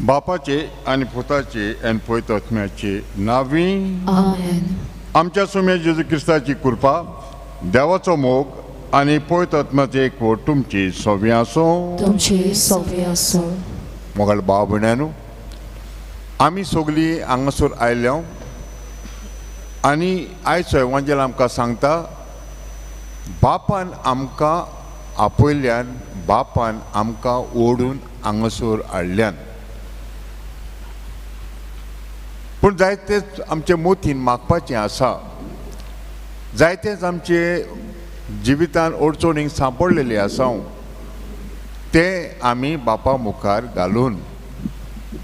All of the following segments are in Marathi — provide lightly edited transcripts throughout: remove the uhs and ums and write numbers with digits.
बापाचे आनी पुताचे आनी पवित्र आत्म्याचे नावी आमेन. आमच्या सुम्या जेजू क्रिस्ताची कृपा देवाचो मोग आनी पवित्र आत्म्याचे एकवट तुमची सव्वी आसूं. तुमची सव्वी आसूं. मोगाळ भाव भयणांनो, आमी सगळीं हांगासर आयल्या आनी आयचो एवांजेल आमकां सांगता बापान आमकां आपयल्यान, बापान आमकां ओडून हांगासर हाडल्यान. पूण जायतेच आमचे मोतीन मागपाचें आसा, जायतेच आमचे जिवितान अडचणींक सांपडलेले आसा, ते आमी बापा मुखार घालून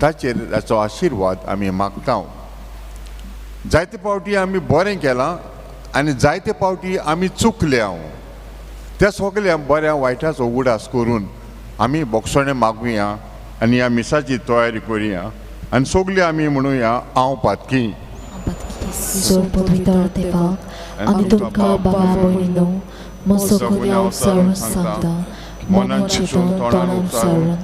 ताचेर ताचो आशिर्वाद आमी मागता. जायते पावटी आमी बरें केलां आनी जायते पावटी आमी चुकल्या. त्या सगळ्या बऱ्या वायटाचो उगडास करून आमी बोगसणे मागुया आनी ह्या मिसाची तयारी करुया आनी सगळीं आमी म्हणुया हांव पातकी. पवित्र देवाक आनी तुमकां बाबा भयणीनो, म्हजो गुन्यांव उपसारून सांगता, मनान चिंतून तोंडान उपसारून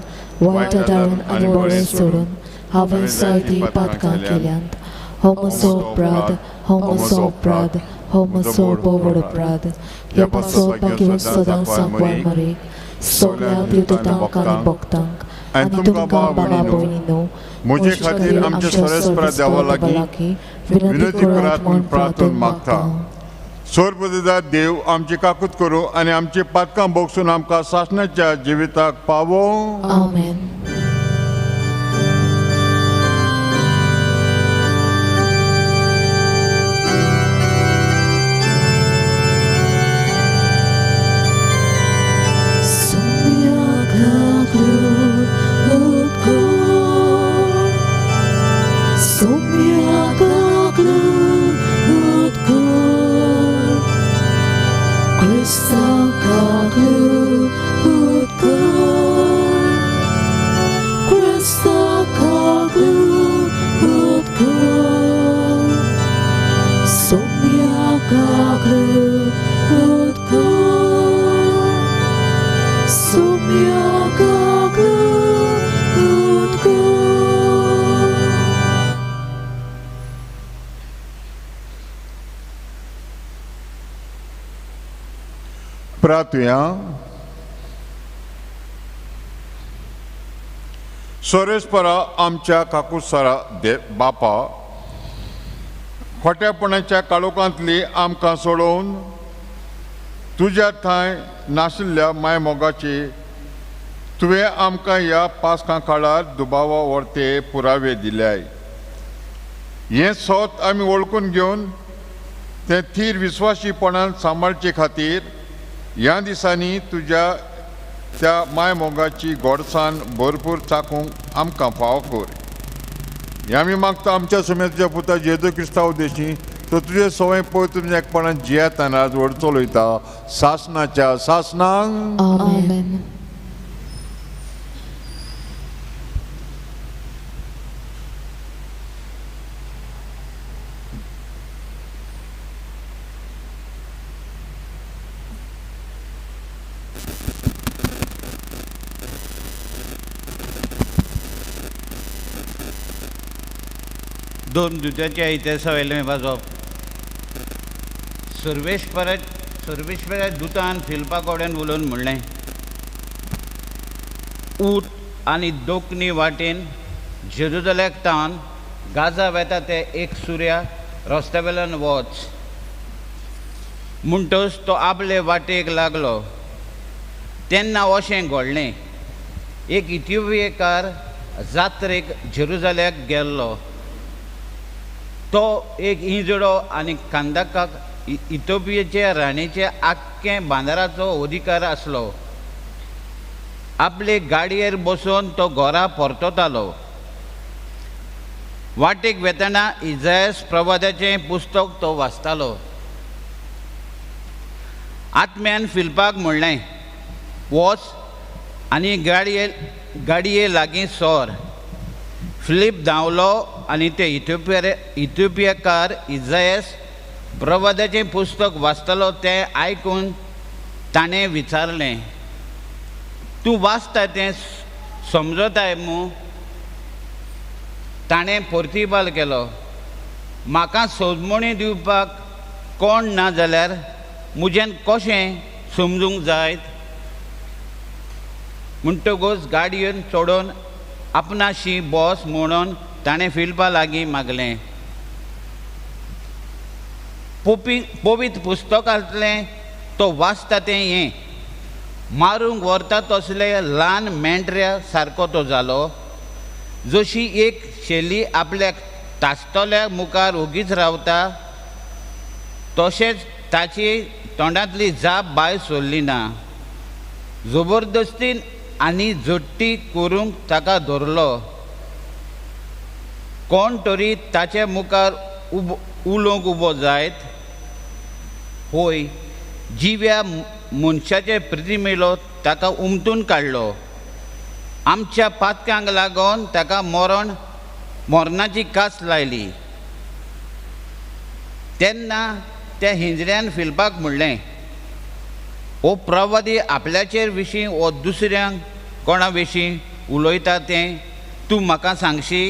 वायट आदारून आनी बरें सोडून हांवें जायतीं पातकां केल्यांत. हो म्हजो अपराध, हो म्हजो अपराध, हो म्हजो बोवड अपराध. ह्या पासोवपाक घेवन सदांच सांगवार मारी सगळ्या दिवदूतांक आनी भक्तांक आनी तुमकां बाबा भयणीनो, म्हजे खातीर आमच्या सरस्वरा देवा लागीं विनंती करात म्हूण प्रार्थना मागता. सर्वदार देव आमची काकूत करूं आनी आमची पातकां बोगसून आमकां सासणाच्या जिविताक पावो. आमेन. प्रार्थया. सोरेस्परा आमच्या काकुसारा बापा, खोट्यापणाच्या काळोखांतली आमकां सोडोवन तुज्या थंय नाशिल्ल्या मायमोगाची तुवें आमकां ह्या पासकां काळार दुबावा वर्ते पुरावे दिल्याय. हें सोत आमी वळखून घेवन तें थीर विस्वासीपणान सांबाळचे खातीर ह्या दिसांनी तुज्या त्या मायमोगाची गोडसाण भरपूर चाखूंक आमकां फाव कर. हें आमी मागता आमच्या समेत तुज्या पुता जेजू क्रिस्ता उद्देशी, तो तुजे सवय पवित्र एकपणान जियेताना व्हड चलयता सासणाच्या सासणांक. आमेन. दोन दुत्याच्या इतिहासा वयलें वाजप. सर्वेश्वरा दुतान फिल्पा कडेन उलोवन म्हणलें, ऊट आनी दोकनी वाटेन जेरुजलेक तावन गाजा वेता ते एक सुर्या रस्त्या वेल्यान वच. म्हणटच तो आपले वाटेक लागलो. तेन्ना अशें घडलें, एक इथियोपियेकार जात्रेक जेरुजलेक गेल्लो. तो एक इजडो आनी कांदाकाक इथियोपियेच्या राणीचे आख्खें बांदाराचो अधिकार आसलो. आपले गाडयेर बसून तो घरा परततालो. वाटेक वेतना इजायास प्रवादाचें पुस्तक तो वाचतालो. आत्म्यान फिल्पाक म्हणलें, वच आनी गाडये लागीं सोर. फिलीप धांवलो आनी ते इथियोपियेकार इजायास प्रवादाचें पुस्तक वाचतालो तें आयकून ताणें विचारलें, तूं वाचता तें समजताय मू? ताणें पोर्तिबाल केलो, म्हाका सोजमणी दिवपाक कोण ना जाल्यार म्हजें कशें समजूंक जायत. म्हणटकूच गाडयेन चडोवन आपणाशी बॉस म्हणून ताणें फिलिपा लागीं मागलें. पवित्र पुस्तकांतलें तो वाचता तें हें, मारूंक व्हरता तसले ल्हान मेंढऱ्या सारको तो जालो. जशी एक शेली आपल्या तासतल्या मुखार उगीच रावता, तशेंच ताची तोंडांतली जाप भायर सरली ना. जबरदस्तीन आनी जोट्टी करूंक ताका धरलो. कोण तरी ताचे मुखार उलोवंक उबो जायत. होय, जिव्या मनशाचे प्रतिमेलो ताका उमटून काडलो. आमच्या पातकांक लागून ताका मरणाची कास लायली. तेन्ना त्या हिंजड्यान फिलिपाक म्हणलें, ओ प्रवादी आपल्याचेर विशीं वो दुसऱ्यांक कोणा विशीं उलयता तें तूं म्हाका सांगशी.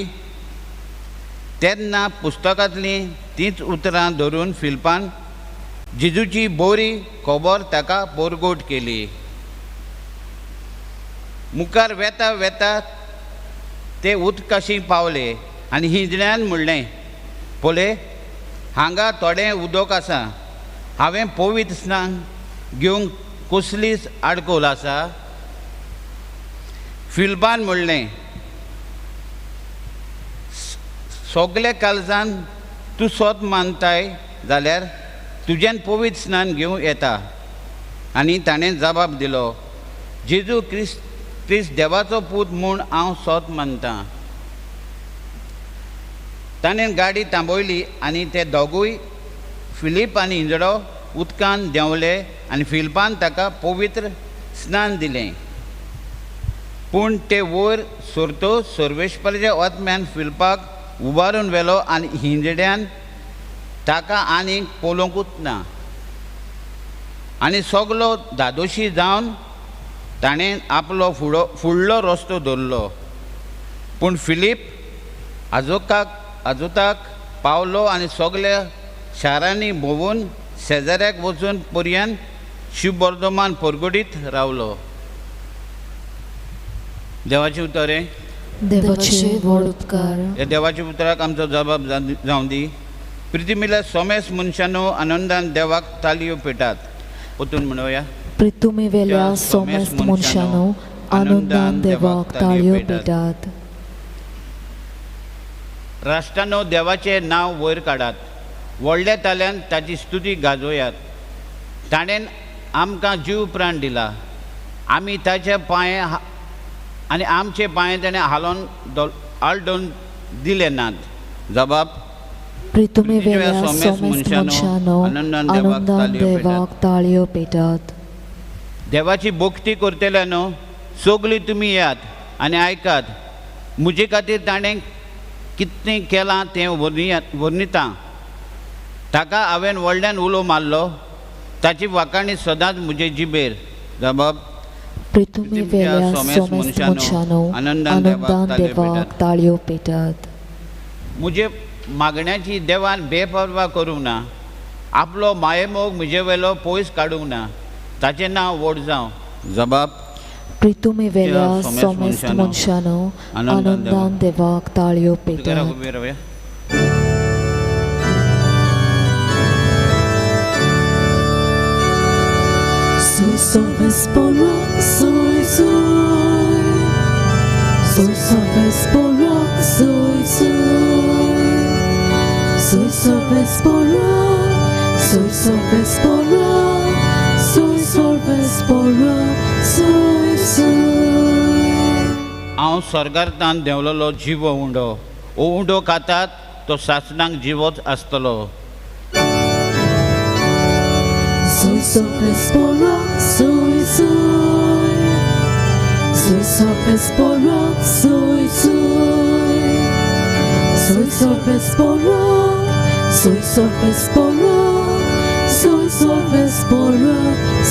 तेन्ना पुस्तकांतलीं तींच उतरां धरून फिलिपान जेजूची बरी खबर ताका परगोट केली. मुखार वेता वेता ते उदकाशी पावले आनी हिंजड्यान म्हणलें, पळय, हांगा थोडें उदक आसा. हांवें पवित्र स्नान घेवंक कसलीच आडकोल आसा. फिलिपान म्हणलें, सगळे काळजान तूं सोत मानताय जाल्यार तुज्यान पवित्र स्नान घेवं येता. आनी ताणें जबाब दिलो, जेजू क्रिस्त देवाचो पूत म्हूण हांव सोत मानतां. ताणें गाडी थांबयली आनी ते दोगूय, फिलीप आनी हिंजडो, उदकान देंवले आनी फिलिपान ताका पवित्र स्नान दिलें. पूण ते वयर सरतो सर्वेश्वराच्या आत्म्यान फिलिपाक उबारून व्हेलो आनी हिंजड्यान ताका आनीक पळोवंकूच ना. आनी सगलो धादोशी जावन ताणें आपलो फुडलो रस्तो धरलो. पूण फिलीप आजोताक पावलो आनी सगल्या शारांनी भोंवून शेजाऱ्याक वचून पर्यंत शिववर्धमान परगडीत रावलो. देवाचे उतरे. देवाचे व्हड उपकार. ह्या देवाच्या उतराक आमचो जबाब जावं दी. प्रितिमिल्या सोमेस मनशानो आनंदान देवाक तालयो पेटात. ओतून म्हणूया. प्रितुमी वेल्या सोमेस्त मनशानो आनंदान देवाक ताळयो पेटात. राष्ट्रांनो देवाचें नांव वयर काडात. व्हडल्या ताल्यान ताची स्तुती गाजोयात. ताणें आमकां जीव प्राण दिला. आमी ताच्या पांय आनी आमचे पांय ताणें आलडोवन दिले नात. जबाब. प्रितुमी वेल्या सोमेस्त मनशानो आनंदान देवाक ताळयो पेटात. देवाची भक्ती करतल्यानो सगळीं तुमी यात आनी आयकात. म्हजे खातीर ताणें कितें केलां तें वर्णितां. ताका हांवें व्हडल्यान उलो मारलो. ताची वाखाणी सदांच म्हजे जिबेर. जबाब. प्रितुमी वेल्या सोमेस्त मनशानो आनंदान देवाक ताळयो पेटात. म्हजे मागण्याची देवान बेपरवा करूंक ना. आपलो मायेमोग म्हजे वेलो पयस काडूंक ना. ताचें नांव व्हड जावं. जबाब. प्रितुमी वेल्या सोमेस्त मनशानो आनंदान देवाक ताळयो पेटात. Soy soy soy soy soy soy soy soy हांव स्वर्गांतान देंवलेलो जिवो उंडो. हो उंडो खातात तो सासणांक जिवोच आसतलो. Soy soy soy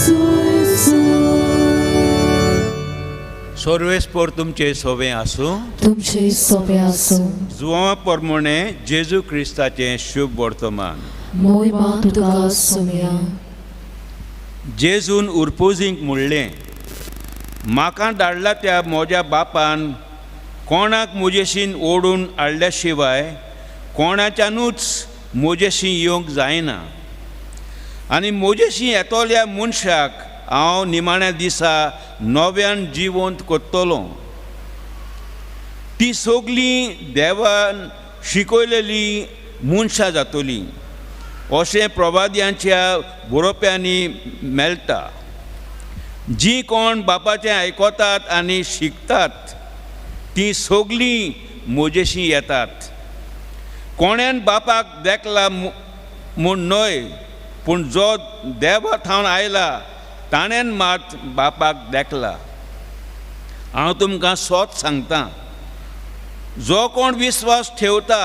soy soy सर्वेस्पर तुमचे सोबे आसूं तुमचे सोबे आसूं जुवा प्रमाणे जेजू क्रिस्ताचें शुभ वर्तमान मोहिमा तुका सुमया जेजून उरपोजींक म्हणलें म्हाका धाडला त्या म्हज्या बापान कोणाक म्हजेशीं ओडून हाडल्या शिवाय कोणाच्यानूच म्हजेशीं येवंक जायना आनी म्हजेशीं येतोल्या मनशाक हांव निमाण्या दिसा नव्यान जिवंत कोत्तलो ती सगलीं देवान शिकयलेलीं मनशां जातलीं अशें प्रवाद्यांच्या बरोवप्यांनी मेळटा जीं कोण बापाचें आयकतात आनी शिकतात तीं सगलीं म्हजेशीं येतात कोणेन बापाक देखला म्हूण न्हय पूण जो देवा थावन आयला ताणेन मात बापाक देखला हांव तुमकां सोत सांगतां जो कोण विस्वास ठेवता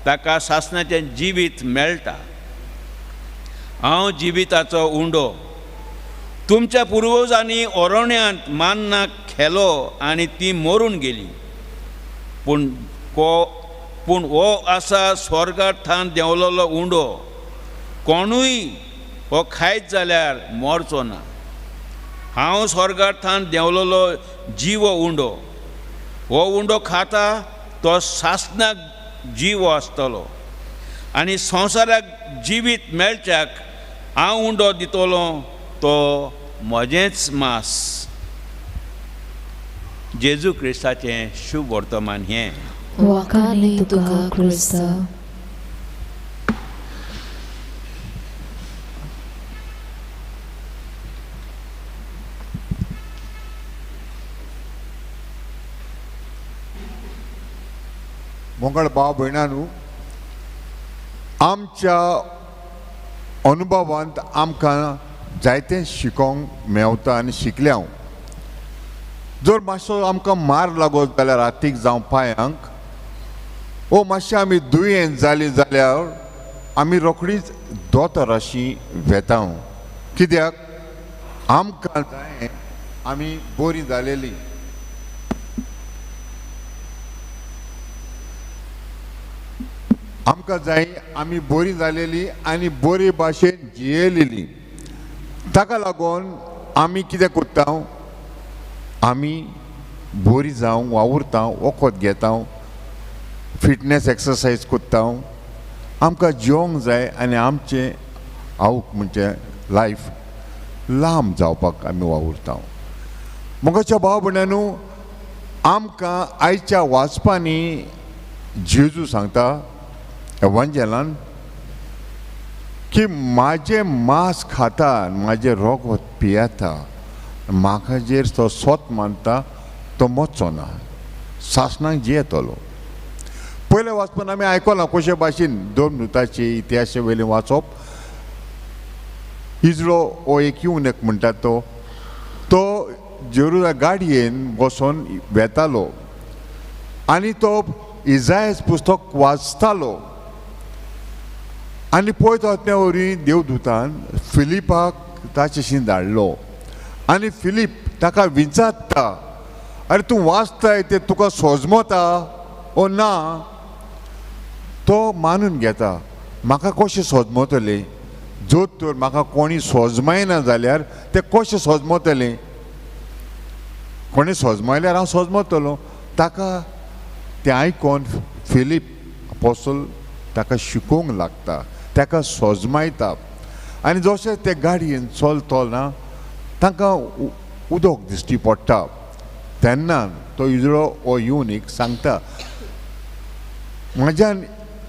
ताका सासणाचें जिवीत मेळटा हांव जिविताचो उंडो तुमच्या पुर्वजांनी अरण्यांत मान्ना खेलो आनी ती मरून गेली पूण हो आसा स्वर्गांत थान देंवलोलो उंडो कोणूय हो खायत जाल्यार मरचो ना हांव स्वर्गांत थान देंवलोलो जिवो उंडो हो उंडो खाता तो सासणाक जीव आसतलो आनी संवसाराक जिवीत मेळच्याक हांव उंडो दितलो तो म्हजेंच मास जेजू क्रिस्ताचें शुभ वर्तमान हें वखाणी तुका क्रिस्ता मोंगळ भाव भयणांनो आमच्या अनुभवांत आमकां जायतें शिकोवंक मेवता आनी शिकले हांव जर मातसो आमकां मार लागत जाल्यार रातीक जावं पांयांक वो मातशें आमी दुयेंत जालीं जाल्यार आमी रोखडीच दोतोराशी वेता कित्याक आमकां जाय आमी बरीं जालेलीं आमकां जाय आमी बरीं जालेलीं आनी बरे भाशेन जियेलेलीं ताका लागून आमी कितें कोत्ता आमी बरीं जावंक वावुरता वखद घेता फिटनेस एक्सरसायज कोत्ता आमकां जिवंक जाय आनी आमचें आवक म्हणजे लायफ लांब जावपाक आमी वावुरता मोगाच्या भाव भयणांनो आमकां आयच्या वाचपांनी जेजू सांगता एवांजेलान की म्हाजें मांस खाता म्हाजें रोगत पियेता म्हाका जेर तो सोत मानता तो मोचचो ना सासणाक जियेतलो पयले वाचपान आमी आयकलां कशे भाशेन दोन नुताची इतिहासा वयलें वाचप इजरो हो एक युनक म्हणटा तो जेरुजा गाडयेन बसोन वेतालो आनी तो इजायास पुस्तक वाचतालो आनी पळयत वतना वरी देवदूतान फिलिपाक ताचेशी धाडलो आनी फिलीप ताका विचारता अरे तूं वाचताय ते तुका सोजमोता ओ ना तो मानून घेता म्हाका कशें सोजमोतलें जोत तर म्हाका कोणी सोजमायना जाल्यार ते कशें सोजमोतलें कोणी सोजमायल्यार हांव सोजमोतलो ताका तें आयकोन फिलीप अपोस्तल ताका शिकोवंक लागता ताका सोजमायता आनी जशें ते गाडयेन चलतना तांकां उदक दिश्टी पडटा तेन्ना तो इजरो हो युनीक सांगता म्हाज्यान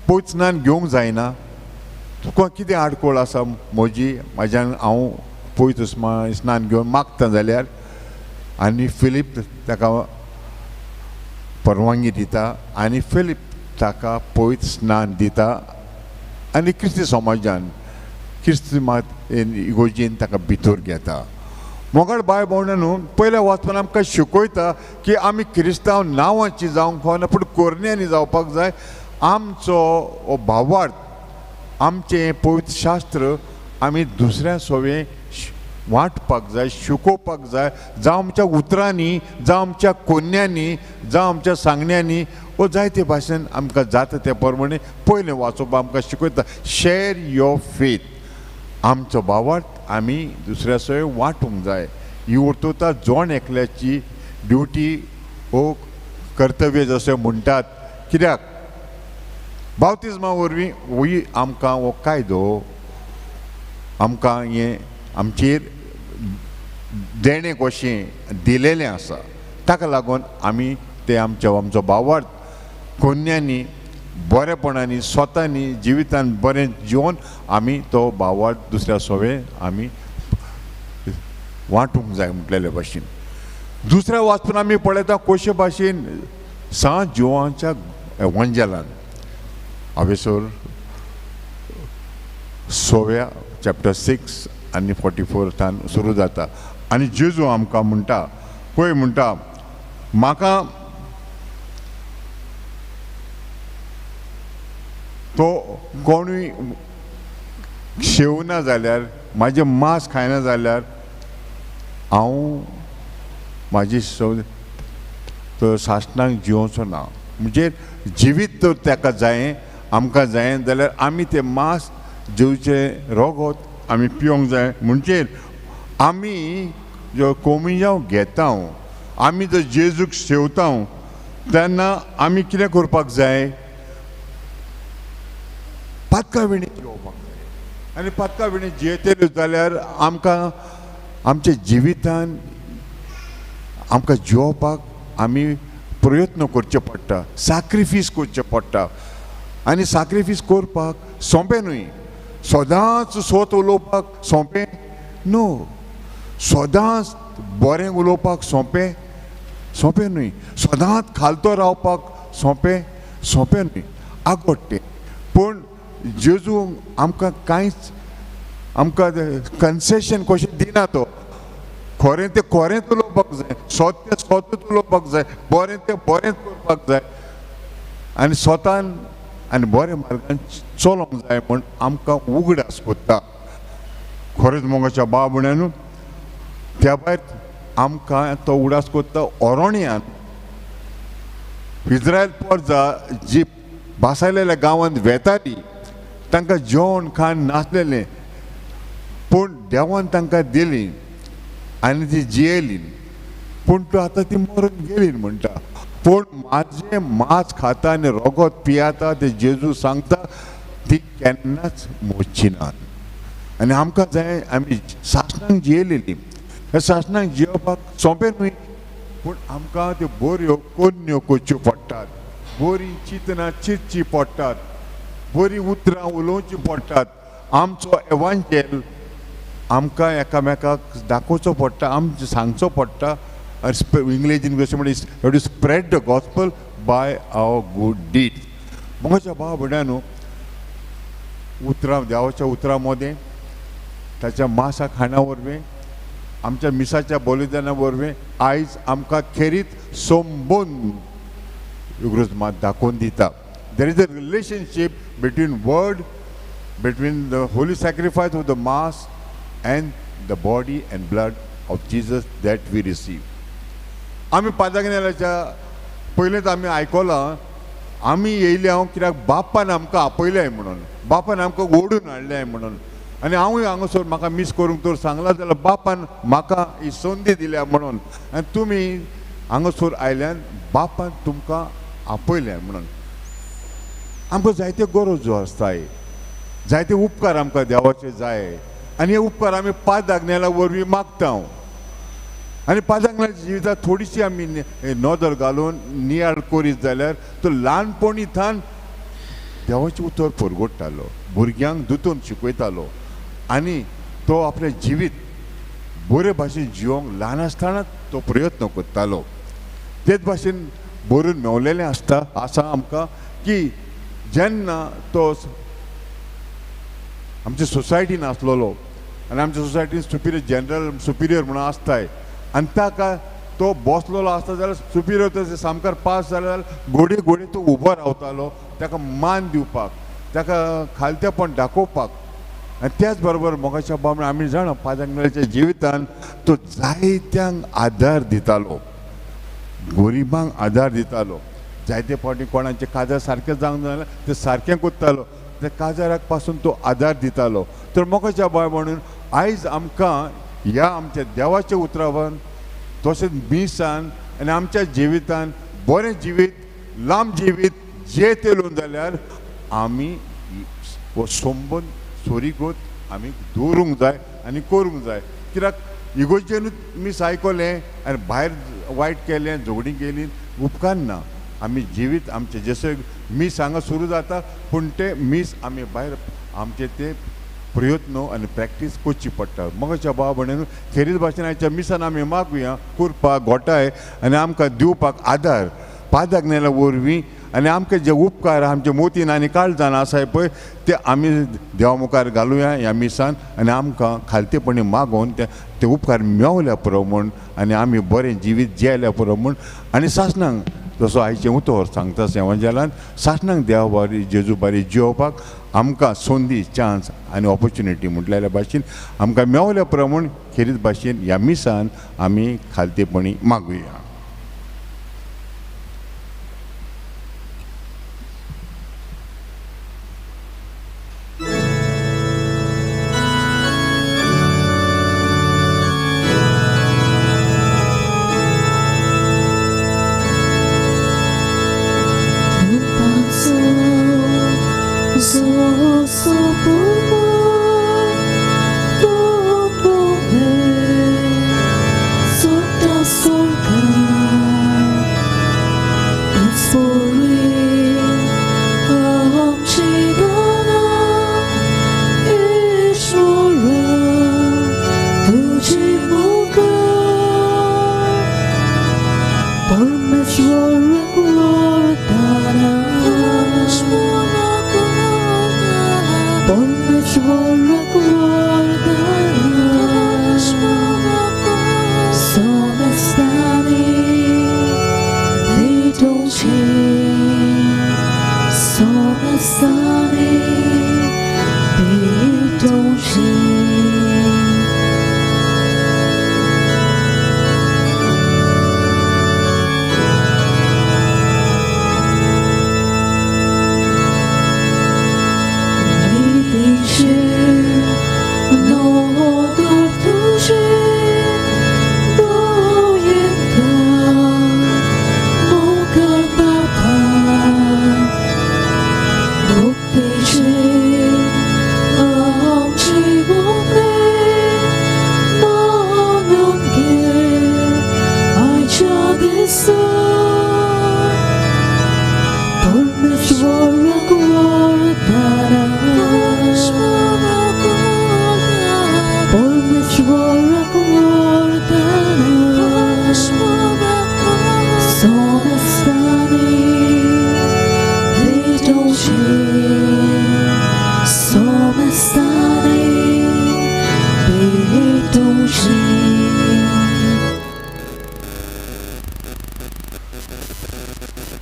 पोचनान घेवंक जायना तुका कितें आडकोळ आसा म्हजी म्हाज्यान हांव पयत स्नान घेवन मागता जाल्यार आनी फिलीप ताका परवानगी दिता आनी फिलीप ताका पयत स्नान दिता आनी क्रिस्ती समाजान क्रिस्ती मात इगोर्जेन ताका भितर घेता मोगळ बाय भोवणांनो पयल्या वाचपान आमकां शिकयता की आमी क्रिस्तांव नांवाची जावंक फावना पूण कोरण्यांनी जावपाक जाय आमचो हो भावार्थ आमचें पवित्र शास्त्र आमी दुसऱ्या सोवे वांटपाक जाय, शिकोवपाक जाय, जावं आमच्या उतरांनी, जावं आमच्या कोन्यांनी, जावं आमच्या सांगण्यांनी, वो जायते भाशेन आमकां जाता ते प्रमाणे पयलें वाचोवपाक आमकां शिकयता. Share your faith. आमचो भावार्थ आमी दुसऱ्या सयत वांटूंक जाय. ही उरता जोण एकल्याची ड्युटी वो कर्तव्य जशें म्हणटात. कित्याक बावतिजमा वरवीं ही आमकां हो कायदो आमकां हें आमचेर देणे कशें दिलेलें आसा. ताका लागून आमी ते आमचो भावार्थ कोन्यांनी बरेपणांनी स्वतांनी जिवितान बरें जिवन आमी तो भावार्थ दुसऱ्या सवे आमी वांटूंक जाय म्हटलेले भाशेन. दुसऱ्या वाचून आमी पळयता कशे भाशेन सांत जोवांच्या एवंजेलान हांवेसर 6 चॅप्टर 6 आनी 44 सुरू जाता. आनी जेजू आमकां म्हणटा पळय, म्हणटा म्हाका तो कोणूय शेवना जाल्यार म्हाजें मांस खायना जाल्यार हांव म्हाजी तो सासणाक जिवचो ना. म्हणजे जिवीत तर ताका जाय आमकां जाय जाल्यार आमी तें मांस जेवचें रगत आमी पिवंक जाय. म्हणजे आमी जो कोमिजांव घेता, आमी जो जेजूक शेवता तेन्ना आमी कितें करपाक जाय? पातका विणी जेवपाक जाय. आनी पातका विणी जेयतले जाल्यार आमकां आमच्या जिवितान आमकां जेवपाक आमी प्रयत्न करचे पडटा, सॅक्रिफीस करचे पडटा. आनी सॅक्रिफीस करपाक सोंपें न्हय. सदांच सोत उलोवपाक सोंपें न्हू. सदांच बरें उलोवपाक सोंपें न्हय. सदांच खालतो रावपाक सोंपें न्हय, आगोडटें. पूण जेजू आमकां कांयच आमकां कन्सेशन कशें दिना. तो खरें तें खरेंच उलोवपाक जाय, सत्य सतूच उलोवपाक जाय, बरें तें बरेंच करपाक जाय आनी स्वतान आनी बरें मार्गान चलोंक जाय म्हूण आमकां उगडास कोत्ता. खरेंच मोगाच्या बाबण्यान त्या भायर आमकां तो उगडास कोत्ता. ओरोण्यांत इज्रायल पर्जा जी भासायलेल्या गांवांत वेताली तांकां जेवण खाण नासलेलें, पूण देवान तांकां दिली आनी ती जियेली. पूण तूं आतां ती मरून गेली म्हणटा. पूण म्हाजें मांस खाता आनी रगत पियाता ते जेजू सांगता ती केन्नाच मोडची नात. आनी आमकां जाय आमी सासणांक जियेलेली. हे सासणांक जियोवपाक सोंपें न्हय, पूण आमकां त्यो बऱ्यो कोन्यो करच्यो पडटात, बरीं चिंतनां चिंतची पडटात, बरीं उतरां उलोवची पडटात. आमचो एवांजेल आमकां एकामेकाक दाखोवचो पडटा, आमचें सांगचो पडटा. इंग्लिशीन कशें म्हणटा, have to spread the gospel by our good deeds. मोगाच्या भाव भयणांनो, उतरां देवाच्या उतरां मदें ताच्या मांसा खाणा वरवीं आमच्या मिसाच्या बलिदाना वरवीं आयज आमकां खेरीत सोंबोन मात दाखोवन दिता. There is a relationship between word, between the Holy sacrifice of the mass and the body and blood of Jesus that we receive. आमी पादाग्नेलाच्या पयलेंच आमी आयकलां, आमी येयले हांव कित्याक बापान आमकां आपयलें म्हणून, बापान आमकां ओडून हाडलें म्हणून. आनी हांवूय हांगासर म्हाका मिस करूंक तर सांगलां जाल्यार बापान म्हाका ही संदी दिल्या म्हणून. आनी तुमी हांगासर आयल्यान बापान तुमकां आपयलें म्हणून. आमकां जायत्यो गरजो आसताय, जायते उपकार आमकां देवाचे जाय. आनी हे उपकार आमी 5 आज्ञेला वरवीं मागता. आनी 5 आज्ञेच्या जिवितांत थोडीशी आमी नदर घालून नियाळ करीत जाल्यार तो ल्हानपणी थान देवाचें उतर परगडटालो, भुरग्यांक दुतून शिकयतालो आनी तो आपलें जिवीत बरे भाशेन जिवंक ल्हान आसतनाच तो प्रयत्न करतालो. तेच भाशेन बरोवन मेवलेलें आसा आमकां की जेन्ना तो आमचे सोसायटीन आसलेलो आनी आमच्या सोसायटीन सुपिरियर म्हणून आसताय आनी ताका तो बसलेलो आसता जाल्यार सुपिरियर तो सामकार पास जाल्यार घोडी घोडी तो उबो रावतालो ताका मान दिवपाक, ताका खालतेपण दाखोवपाक. आनी त्याच बरोबर मोगाच्या बाबतींत आमी जाणा पाद्यांच्या जिवितान तो जायत्यांक आदार दितालो, गरिबांक आदार दितालो. जायते फावटी कोणाचे काजार सारकें जावंक जाल्यार ते सारकें कोत्तालो, त्या काजाराक पासून तो आदार दितालो. तर मोगाच्या बाय म्हणून आयज आमकां ह्या आमच्या देवाच्या उतरावन तशेंच मिसान आनी आमच्या जिवितान बरें जिवीत, लांब जिवीत जे तेलून जाल्यार आमी हो संबंद सोरीगोत आमी दवरूंक जाय आनी करूंक जाय. कित्याक इगोजेनूच मीस आयकलें आनी भायर वायट केलें, झगडीं केलीं उपकार ना. आमी जिवीत आमचें जशें मीस हांगा सुरू जाता पूण ते मीस आमी भायर आमचे ते प्रयत्न आनी प्रॅक्टीस करची पडटा. मोगाच्या भाव भयणीनो, खेरीत भाशेन आयच्या मिसान आमी मागुया कुरपाक घोटाय आनी आमकां दिवपाक आदार पाद्याग्नेला वरवीं, आनी आमकां जे उपकार आमचे मोतीन आनी काळजान आसाय पळय ते आमी देवा मुखार घालुया ह्या मिसान आनी आमकां खालतेपणी मागोवन ते उपकार मेवल्या पुरो म्हूण आनी आमी बरें जिवीत जियेल्या पुरो म्हूण. आनी सासणांक जसो आयचें उतर सांगता सेवांजलान सासणांक देवा बारी जेजू बारी जियोवपाक आमकां संदी, चान्स आनी ऑपॉर्च्युनिटी म्हटलेल्या भाशेन आमकां मेवल्या पुरो म्हूण खेरीत भाशेन ह्या मिसान आमी खालतेपणी मागुया.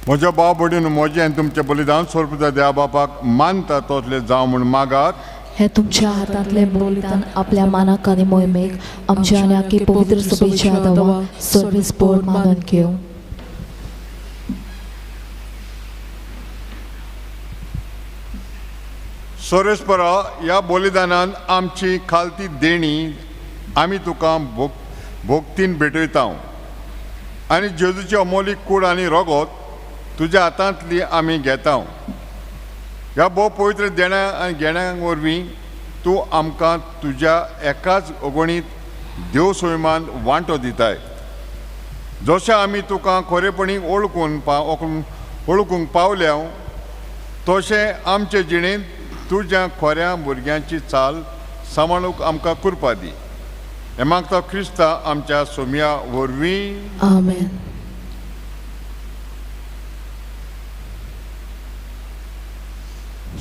म्हज्या भाव भयणीनो, म्हजें आनी तुमचें बलिदान सोरपुता देवा बापाक मानता तसलें जावं म्हूण मागात. हे तुमच्या हातांतले बलिदान आपल्या मानाक आनी मोहिमेक आमच्या आनी आख्खी पवित्र सभेच्या आदावा सर्वीस पोर मानून घेव. सोरेस्परा, ह्या बलिदानान आमची खालती देणी आमी तुका भोगतीन भेटयता आनी जेजूची अमोलीक कूड आनी रगत तुज्या हातांतली आमी घेता. ह्या भोव पवित्र देण्या आनी घेण्यां वरवीं तूं आमकां तुज्या एकाच अगोणीत देव सैमान वांटो दिताय. जशें आमी तुका खरेपणी ओळखूंक पावल्या तशें आमचे जिणेंत तुज्या खोऱ्या भुरग्यांची चाल सांबाळूंक आमकां कृपा दी. हे मागता क्रिस्ता आमच्या सोम्या वरवीं. आमेन.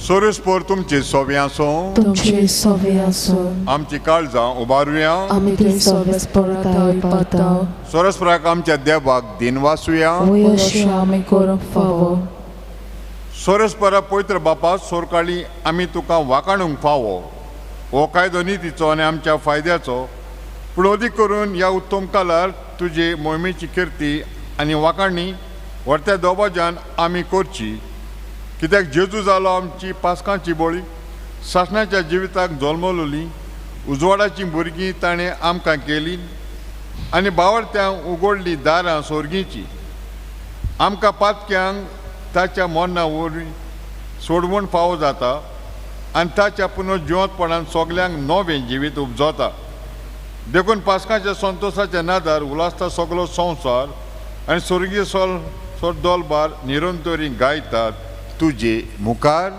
सोरेस्पोर तुमचे सोवे आसूं, तुमचे सोवे आसूं, आमची काळजां उबारुया, आमी ते सोरेस्पोराक पावता. सोरेस्पोराक आमच्या देवाक दिन वासुया. वयशें आमी करूंक फावो. सोरेस्पोरा पवित्र बापा सोरकाळी आमी तुका वाखाणूंक फावो हो कायदो नितीचो आनी आमच्या फायद्याचो, पूण अदीक करून ह्या उत्तम कालार तुजे मोहिमेची किर्ती आनी वाखाणणी व्हरत्या दोबाज्यान आमी करची, कित्याक जेजू जालो आमची पासकांची बळी, सासणाच्या जिविताक जल्मलोली, उजवाडाची भुरगीं ताणें आमकां केली आनी बावरत्यांक उगडली दारां सोर्गीची. आमकां पातक्यांक ताच्या मरणा वरवीं सोडवण फावो जाता आनी ताच्या पुनर्जिवंतपणान सगल्यांक नवें जिवीत उपजता. देखून पासकांच्या संतोशाच्या नादार उलासता सगलो संवसार आनी स्वर्गीय दोलबार निरंतरी गायतात तुजे मुखार.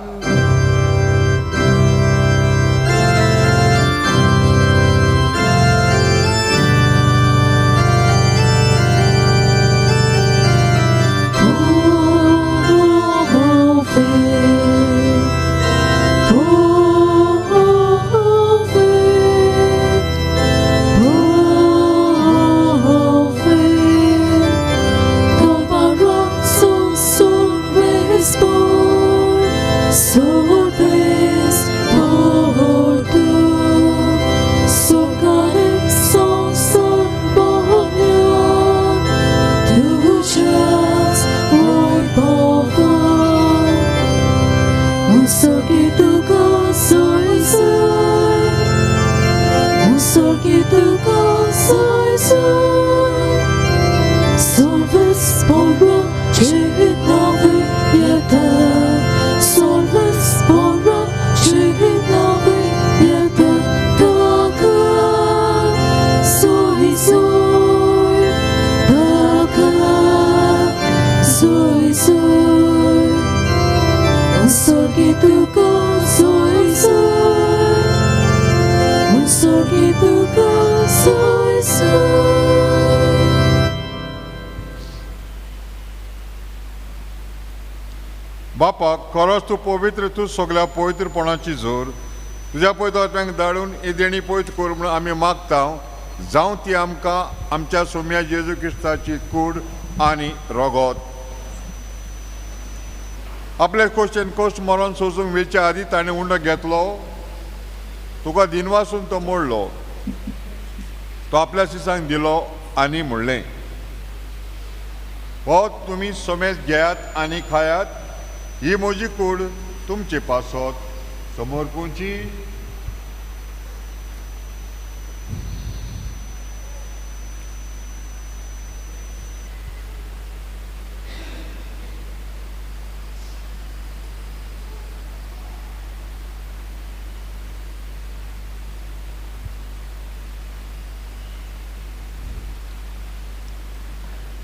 बापा, खरोच तूं पवित्र, तूं सगल्या पवित्रपणाची जोर तुज्या पवित्रात्म्यांक धाडून ही देणी पवित्र कर म्हणून आमी मागता. जावं ती आमकां आमच्या सोम्या जेजू क्रिस्ताची कूड आनी रगत. आपले खोशेन खोश मरण सोसूंक वेच्या आदीं ताणें उंडो घेतलो, तुका दिनवासून तो मोडलो, तो आपल्या सिसांक दिलो आनी म्हणलें, हो तुमी सोमेज घेयात आनी खायात, ही म्हजी कूड तुमचे पासत समर्पूंची.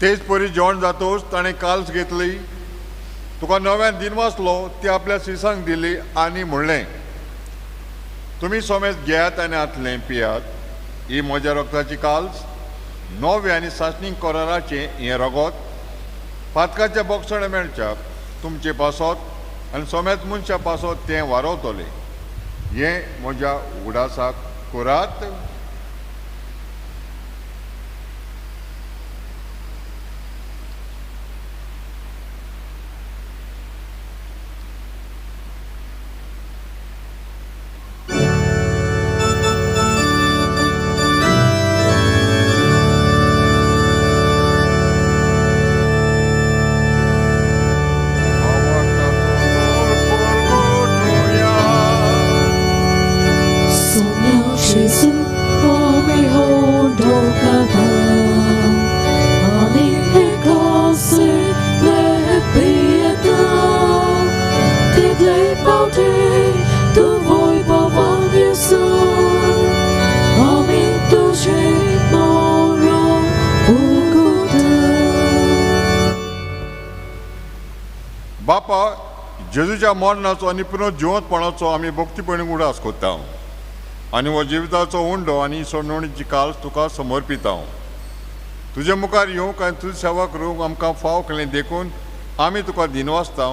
तेच परी जेवण जातोच ताणें काल्स घेतली, तुका नव्यान दिनवासलो, ती आपल्या सिसांक दिली आनी म्हणलें, तुमी सोमेज घेयात आनी आतलें पियात, ही म्हज्या रक्ताची काल्स, नवे आनी सासणीक कराराचें हें रगत, पातकाच्या बोगसणे मेळच्याक तुमचे पासत आनी सोमेज मनशा पासत तें वारवतलें. हें म्हज्या उगडासाक करात. बापा, जेजूच्या मरणाचो आनी पुनर्जिवंतपणाचो आमी भक्तीपणान उडास कोत्ता आनी हो जिविताचो उंडो आनी सोडणुणीची काल तुका समर्पिता. तुजे मुखार येवंक आनी तुजी सेवा करूंक आमकां फाव केलें देखून आमी तुका दिनवासता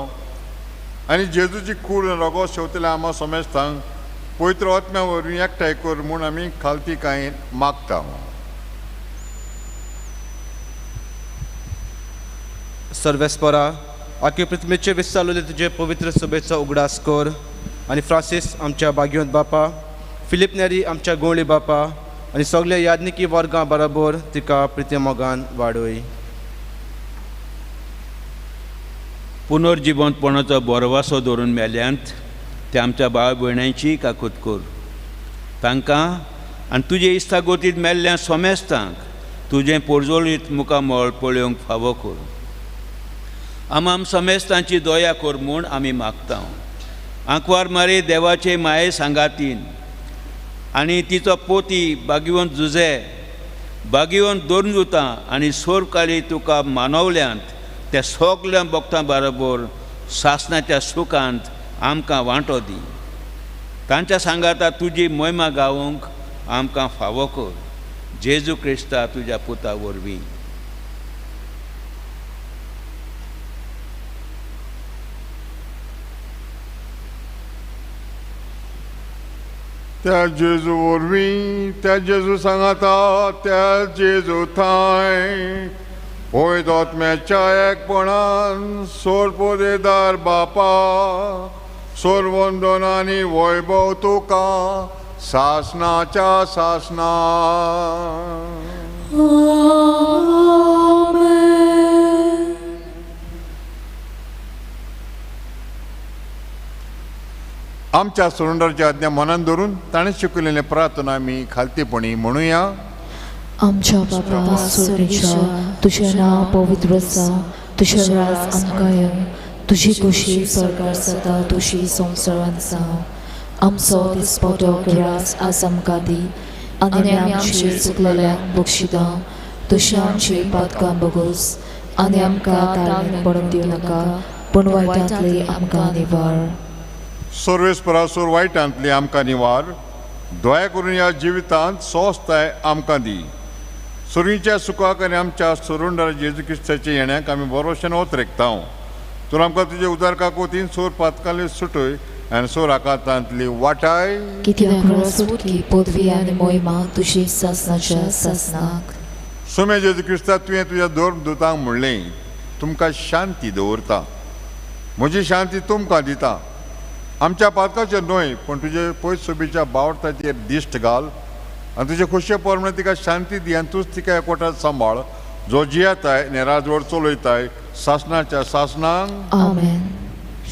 आनी जेजूची कूड रगो शेवतले आमा समेस्तांक पवित्र आत्म्या वरवीं एकठांय कर म्हूण आमी खालती कांय मागता. सर्वेस्परा आख्खे पृथ्वीचे विस्तारलेले तुजे पवित्र सभेचो उगडास कर आनी फ्रांसीस आमच्या भाग्यवंत बापा, फिलीप नेरी आमच्या गोवळी बापा आनी सगल्या यादनिकी वर्गां बरोबर तिका प्रिती मोगान वाडोय. पुनर्जिवंतपणाचो बरो वासो धरून मेल्यांत ते आमच्या भाव भयणांची काकूत कर. तांकां आनी तुजे इश्टागोतीत मेल्ल्या सोमेस्तांक तुजें पोरजोळीत मुखामळ पळोवंक फावो कर. आम समेस्तांची दया कर म्हूण आमी मागता. आंकवार मारी देवाचे माये सांगातीन आनी तिचो पोती भाग्यवंत जुजे भाग्यवंत दोरजुता आनी सोर काळी तुका मानवल्यांत त्या सगल्या भक्तां बरोबर सासणाच्या सुखांत आमकां वांटो दी. तांच्या सांगाता तुजी महिमा गावूंक आमकां फावो कर. जेजू क्रिस्ता तुज्या पुता वरवीं. त्या जेजू वरवीं त्या जेजू सांगाता त्या जेजू थंय पळयत आत्म्याच्या एकपणान सोर पोदेदार बापा सोर वंदन आनी वैभव तुका सासणाच्या सासणा. आमच्या सुरुंडरची आज्ञा मनान धरून ताणें शिकयलेले प्रार्थना आमी खालतीपणी म्हणुया. आमच्या बाबा सुरेशा तुझें नांव पवित्र आसा. तुझें राज आमकां यो. तुजी कुशी सरकार जाता तुजी संवसारांत जावं. आमचो दिसपतो रास आज आमकां दी आनी आमी आमची चुकलेल्यांक बक्षिता. तुज्या आमची पातकां बगूस आनी आमकां ताळमेन पडूंक दिवं नाका पूण वायटांतली आमकां निवार. सर्वेस्परासूर वायटांतली आमकां निवार. दया करून ह्या जिवितांत स्वस्थाय आमकां दी. सुरीच्या सुखाक आनी आमच्या सुरुंडर जेजू क्रिस्ताच्या येण्याक आमी भरोशान ओतरेकता. तूं आमकां तुजे उदारका कोतीन सोर पातकांतली सुटय आनी सोर आकांतांतली वाटाय. कित्याक सुटकी पदवी आनी मोहिमा तुजी सासणाच्या सासणाक. सोम्या जेजू क्रिस्ता तुवें तुज्या दोरदूतांक म्हणलें तुमकां शांती दवरता. म्हजी शांती तुमकां दिता. आमच्या पातकाचेर न्हय पूण तुजे पयस सोबीच्या बावटाचेर दिश्ट घाल आनी तुजे खोशये प्रमाणे तिका शांती दी आनी तूंच तिका एकवटात सांबाळ जो जियेताय आनी राजवट चलयताय सासणाच्या सासणांक. आमेन.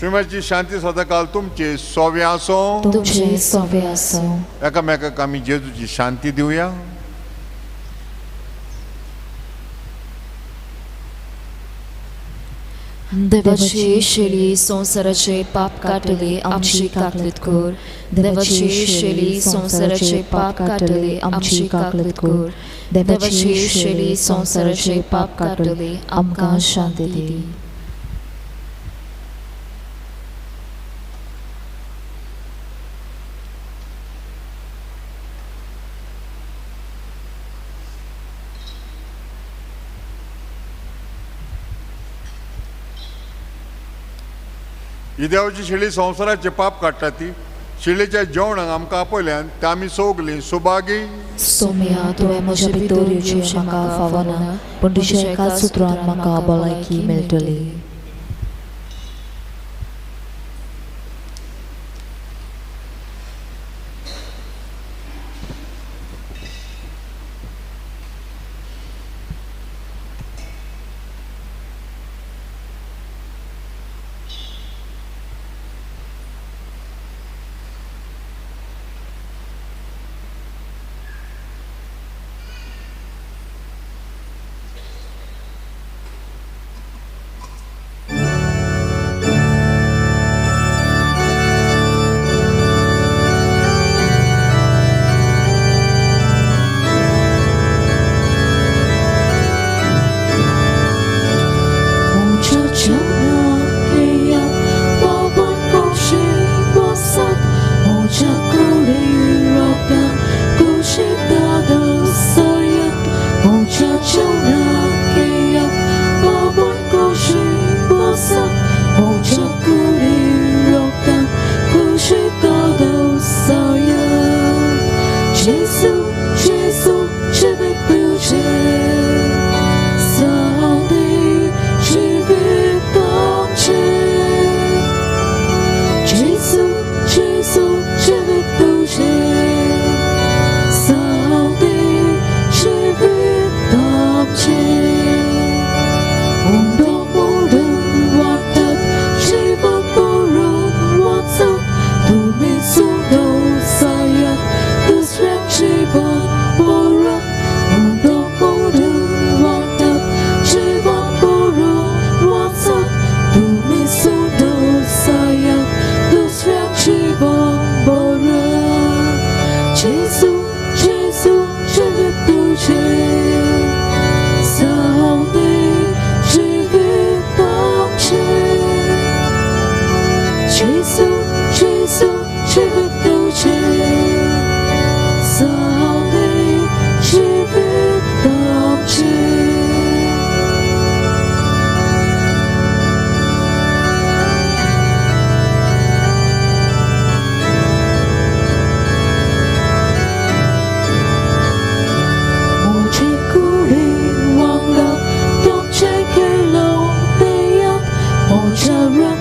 शिव्याची शांती सदां काल तुमचे सोवे आसूं. तुमचे सोवे आसूं. एकामेकाक आमी जेजूची शांती दिवया. देवाची शेली संवसाराचे पाप काटले आमची काकलीत कर. देवाची शेली संवसाराचे पाप काटले आमची काकलीत कर. देवाची शेली संवसाराचे पाप काटले आमकां शांती दी. ही देवाची शेळी संवसाराचे पाप काडटा ती शेळीच्या जेवणाक आमकां आपयल्यान ते आमी सोगलीं सुभागी. सोम्या तुवें म्हज्या भितर येवचें म्हाका फावना पूण तुज्या एका सुत्रान म्हाका भलायकी मेळटली. vọng bồ rắc ôn đọc mô đường hoàn tập chế vọng bồ rô hoàn sắc tu mi su đồ sayak tu srak chế vọng bồ rắc Jesus Jesus chế viết tu chế sao đi chế viết tóc chế Jesus Jesus chế viết tu chế sao đi chế viết tóc chế Jesus,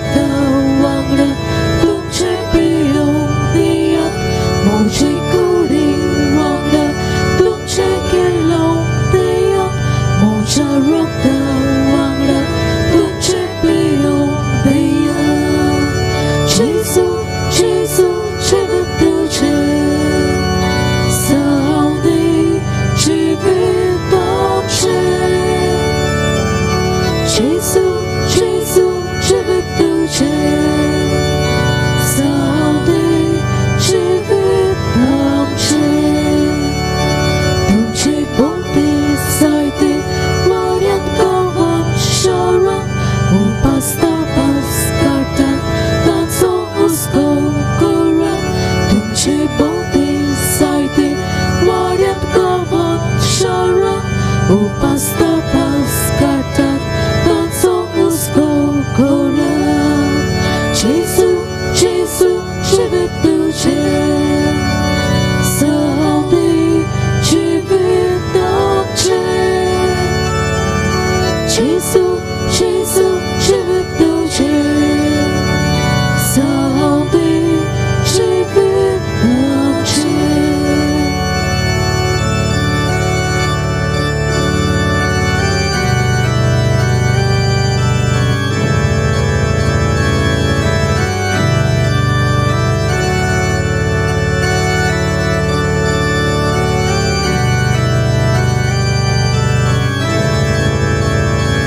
Jesus, Jesus,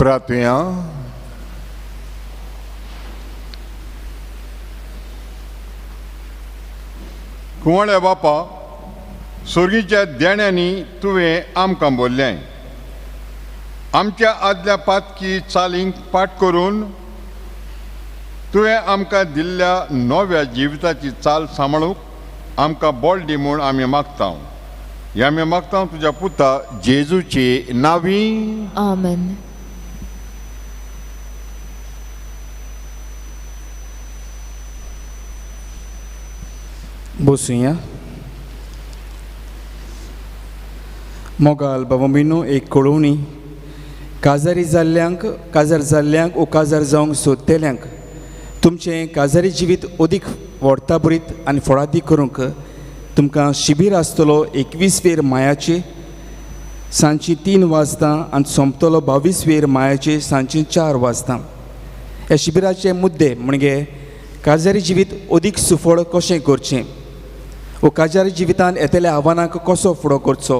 प्रार्थया. कुंवळ्या बापा, सोर्गीच्या देण्यांनी तुवें आमकां बोल्लें. आमच्या आदल्या पातकी चालींक पाठ करून तुवें आमकां दिल्ल्या नव्या जिविताची चाल सांबाळूंक आमकां बळ दी म्हूण आमी मागता. हे आमी मागता तुज्या पुता जेजूचे नांवी. आमेन. बसूया. मोगाल भावमिनो एक कळोवणी. काजारी जाल्ल्यांक वो काजार जावंक सोदतेल्यांक तुमचें काजारी जिवीत अदीक व्हडता बरीत आनी फळादी करूंक तुमकां शिबीर आसतलो 21 वेर मायाचे सांची 3 वाजता आनी सोंपतलो 22 वेर मायाचे सांची 4 वाजता. ह्या शिबिराचे मुद्दे म्हणजे काजारी जिवीत अदीक सुफळ कशें करचें, वो काजारी जिवितांत येतल्या आव्हानांक कसो फुडो करचो,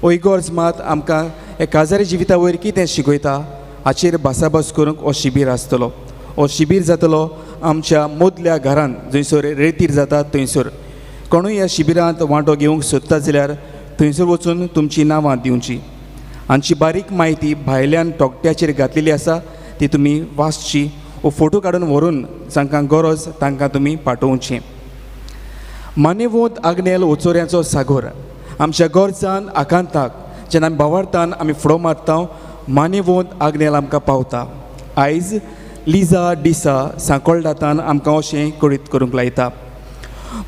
हो इगोर्ज मात आमकां हे काजारी जिविता वयर कितें शिकयता हाचेर भासाभास करूंक हो शिबीर आसतलो. हो शिबीर जातलो आमच्या मोदल्या घरांत जंयसर रेतीर जाता थंयसर. कोणूय ह्या शिबिरांत वांटो घेवंक सोदता जाल्यार थंयसर वचून तुमची नांवां दिवची. हांची बारीक म्हायती भायल्यान तोकट्याचेर घातलेली आसा, ती तुमी वाचची. वो फोटो काडून व्हरून जांकां गरज तांकां तुमी पाठोवचें. मानेवोंत आग्नेल ओचोऱ्याचो सागोर आमच्या गोरजान आकांताक जेन्ना आमी भावार्थान आमी फुडो मारता मानेवोंत आग्नेल आमकां पावता. आयज लिजा डिसा सांकोळडातान आमकां अशें कळीत करूंक लायता.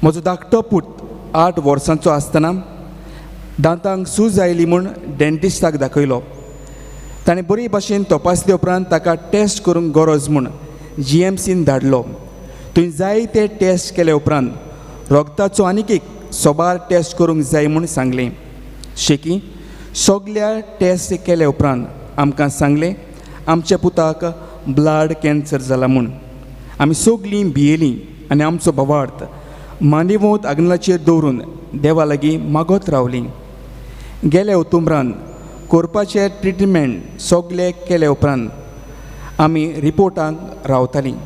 म्हजो धाकटो पूत 8 वर्सांचो आसतना दांतांक सूज आयली म्हूण डेंटिस्टाक दाखयलो. ताणें बरे भाशेन तपासले उपरांत ताका टेस्ट करूंक गरज म्हूण GMCन धाडलो. थंय जाय ते टेस्ट केले उपरांत रगताचो आनीक एक सोबार टेस्ट करूंक जाय म्हूण सांगलें. शेकी सगल्या टेस्ट केले उपरांत आमकां सांगलें आमच्या पुताक ब्लड कॅन्सर जाला म्हूण. आमी सगलीं भियेलीं आनी आमचो भावार्थ मानेवोंत आग्नेलाचेर दवरून देवा लागीं मागत रावलीं. गेल्या ऑक्टोबरांत करपाचें ट्रिटमेंट सगलें केले उपरांत आमी रिपोर्टांक रावतालीं.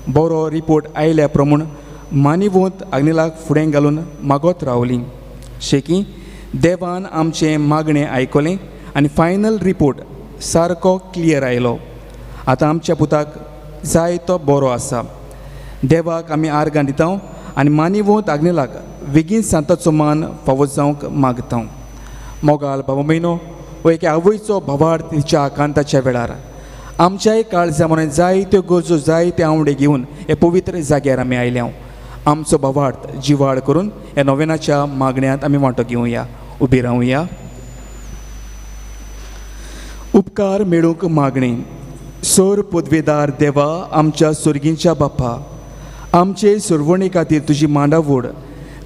बरो रिपोर्ट आयल्या प्रमाण मानेवोंत आग्नेलाक फुडें घालून मागत रावलीं. शेकी देवान आमचें मागणें आयकलें आनी फायनल रिपोर्ट सारको क्लियर आयलो. आतां आमच्या पुताक जाय तो बरो आसा. देवाक आमी आर्गां दिता आनी मानेवोंत आग्नेलाक बेगीन सांताचो मान फावो जावंक मागता. मोगाल भाव म्हयनो हो एक आवयचो भावार्थ तिच्या आकांताच्या वेळार आमच्याय काळजा म्हणून जायत्यो गरजो जायते आवडे घेवन हे पवित्र जाग्यार आमी आयल्या. आमचो भावार्थ जिवाड करून ह्या नोवेनाच्या मागण्यांत आमी वांटो घेवया. उबी रावया. उपकार मेळूंक मागणी. सोर पदवेदार देवा आमच्या सुर्गींच्या बापा, आमचे सुरवणे खातीर तुजी मांडावड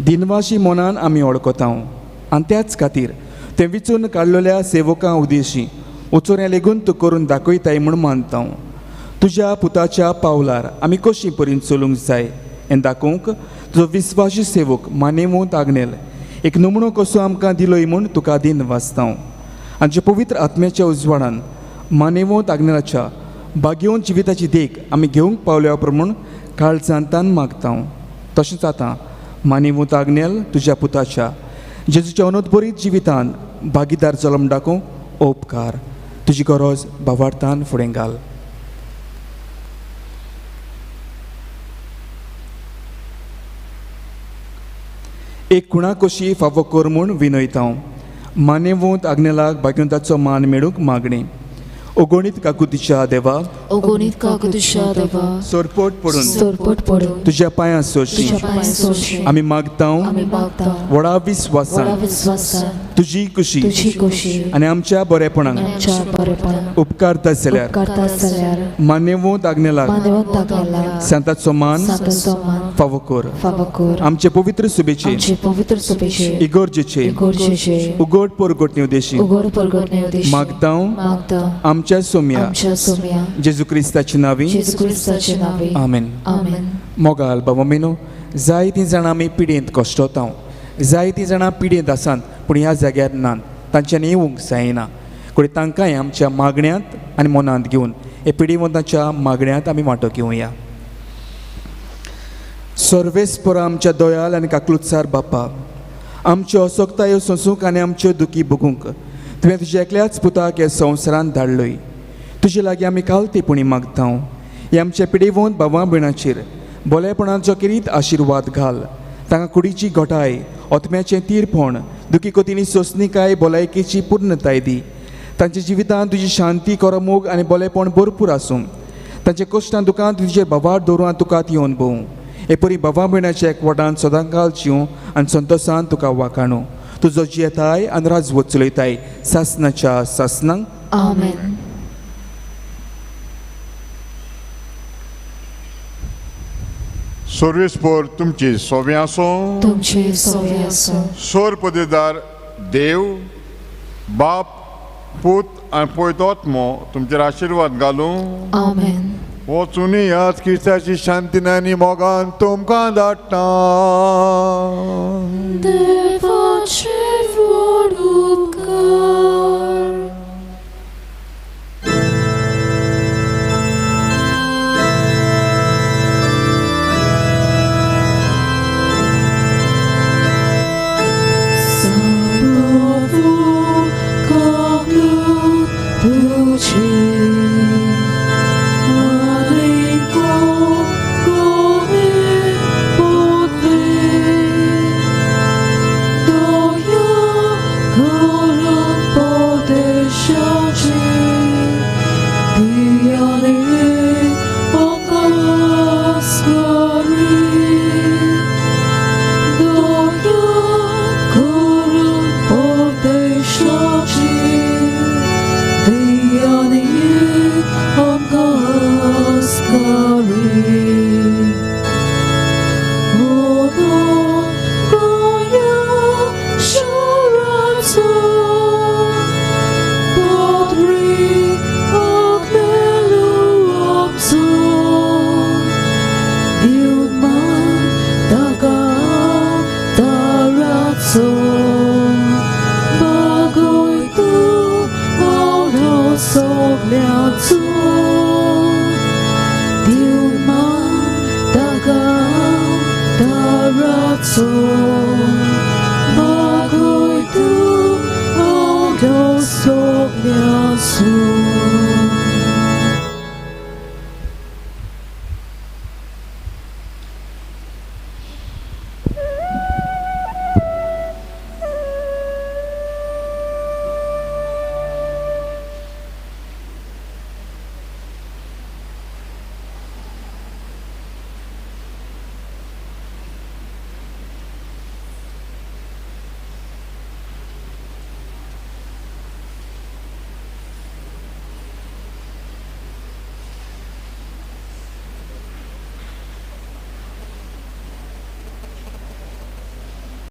दिनवाशी मनान आमी वळखता आनी त्याच खातीर ते विचून काडलेल्या सेवकां उदेशी उचोऱ्या लेगून तूं करून दाखयताय म्हूण मानता. तुज्या पुताच्या पावलार आमी कशीं परीन चलूंक जाय हें दाखोवंक तुजो विस्वासी सेवक मानेवोंत आग्नेल एक नमुनो कसो आमकां दिलोय म्हूण तुका दिन वाचता. आमच्या पवित्र आत्म्याच्या उजवाडान मानेवोंत आग्नेलाच्या भाग्यवंत जिविताची देख आमी घेवंक पावल्या प्रमाण काळजांतान मागता. तशेंच आतां मानेवोंत आग्नेल तुज्या पुताच्या जेजूच्या अनोदबरीत जिवितान भागीदार जल्म दाखोवंक उपकार. तुजी गरज भावार्थान फुडें घाल. एक कुणा कशी फावो कर म्हूण विनयता. मानेवोंत आग्नेलाक भाग्यवंताचो मान मेळूंक मागणी. ओगोणीत काकुतीच्या देवा, ओगोणीत काकुतीच्या देवा, सोरपोट पडून तुज्या पांयां सोशी आमी मागता. व्हडा विस्वासान तुजी कुशी आनी आमच्या बरेपणाक उपकारता जाल्यार मानेवोंत आग्नेलाक सांताचो मान फावो कर. आमचे पवित्र सुबेचे इगोर्जेचे उगोड परगोटणे उदेशी मागता. आमच्या सोम्या जेजू क्रिस्ताची नांवी. आमेन. मोगाल बाबा मेनो जायतीं जाणां आमी पिडेंत कश्टता. जायतीं जाणां पिडेंत आसात पूण ह्या जाग्यार नात. तांच्यानी येवंक जायना. कोणी तांकांय आमच्या मागण्यांत आनी मनांत घेवन हे पिढीवंतांच्या मागण्यांत आमी वांटो घेवया. सर्वेस्पर आमच्या दोयाल आनी काकलुत्सार बापा, आमच्यो असोगतायो सोंसूंक आनी आमच्यो दुखी बगूंक तुवें तुज्या एकल्याच पुताक हे संवसारांत धाडलोय. तुजे लागीं आमी कालतेपणी मागता. हे आमच्या पिढीवंत भावां भयणांचेर बोलेपणाचो किरीत आशिर्वाद घाल. तांकां कुडीची घोटाय, ओतम्याचें तीरपण, दुखी कोतींनी सोंसणीकाय, भलायकेची पूर्णताय दी. तांच्या जिवितांत तुजी शांती, करमोग आनी बोलेपण भरपूर आसूं. तांच्या कश्टां दुखांत तुजेर बाबार दवरून तुकात येवन भोवूं. हे परी भावां भयणाच्या एकवटान सदांकाल जिवूं आनी संतोशान तुका वाखाणू. तुजो जियेताय आनी राजवो चलयताय सासनाच्या सासनांक. आमेन. सर्वेस्पर तुमची सोबी आसूं. तुमचे सोबे आसूं. सोर पदवीदार देव, बाप, पूत आनी पवित्र आत्मो तुमचेर आशिर्वाद घालूं. आमेन. वचून ह्याच क्रिस्ताची शांतीन आनी मोगान तुमकां धाडटा. देवाचे व्हड उपकार. So